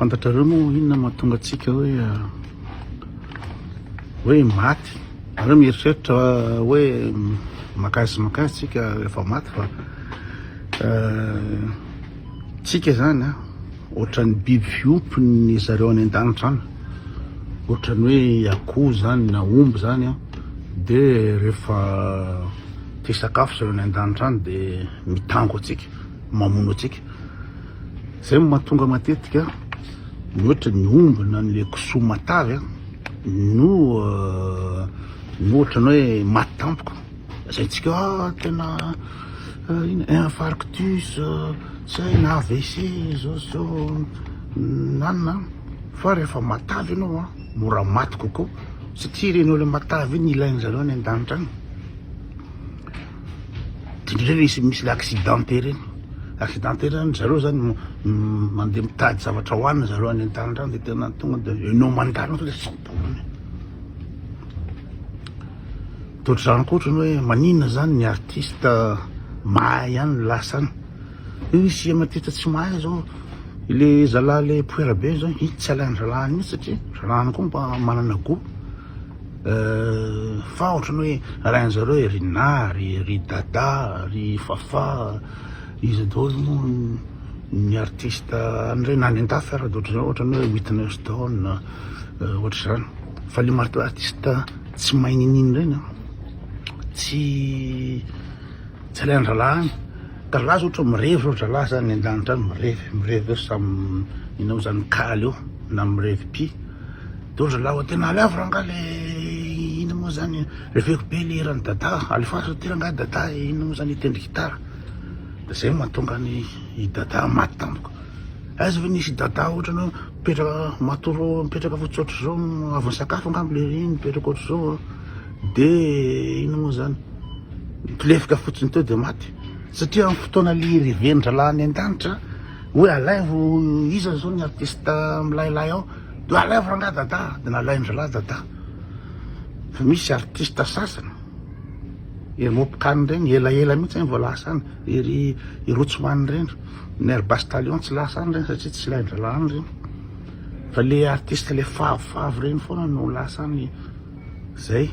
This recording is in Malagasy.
fantatrareo moa inona mahatonga atsika hoe maty. Areo mieritreritra hoe makasy tsika efa maty fa tsika zany a ohatran'ny biby fiompy ny zareo any an-danitra any, ohatran'ny hoe akoho zany na omby zany a, de rehefa te sakafo zareo any an-danitra any de mitango atsika, mamono atsika. Zay mahatonga matetika ny ohatra ny omby na le kisoa matavy a no ohatrany hoe maty tampoka. Zay tsika tena infarctus zay na AVC zao nanona, fa rehefa matavy ianao a mora maty kokoa satria reny ole matavy iny ilain'zareo any an-danitra any. Indrindra misy le accidenté reny zany zareo zany mandeha mitady zavatra hoanina zareo any an-danitra any, de tena tonga de enao mandalo de sampolony. Toetr'izany koa ohatrany hoe maninona zany ny artiste mahay ihany lasany. Misy matetika tsy mahay zao le zalahy le poera be zao, iny tsy alain'ny zalahy mihitsy satria zalahy koa mba manana goût. Fa ohatrany hoe arahin'zareo ry Nary, ry Dada, ry Fafa, izy daholo moa ny artiste an'ireny any an-dafy ary de ohatrany hoe Whitney Houston ohatr'izany. Fa le maro artiste tsy mahay ninino reny a, tsy alain'ny zalahy any. Ka zalahy ohatra mirevy zao zalahy zany an-danitra any, mirevy eo samy inona zany kaly eo na mirevy pi, de ry zalahy tena alevra nga le ina moa zany reveko be le eran'ny Dada, alefasa tena nga Dada ina moa zany hitendry gitara. De zay mahatonga ny Dada maty tampoka. Aiza ve nisy Dada ohatrany hoe mipetraka matoro, mipetraka fotsy ohatry zao avy sakafo angambo le iny mipetraka ohatry zao de ina moa zany mpilefika fotsiny teo de maty. Satria amin'ny fotoana le reveny zalahy any an-danitra hoe alaivo iza zao ny artiste milailay ao, de alaivo ranga Dada, de nalain'ny zalahy Dada. Fa misy artiste sasany ery mopikany reny elaela mihitsy any vao lasa any, ery Rotsman reny, ny Air Bastalion tsy lasa any reny satria tsy ilain'ny zalahy any reny. Fa le artiste le favy reny foana no lasa any. Zay.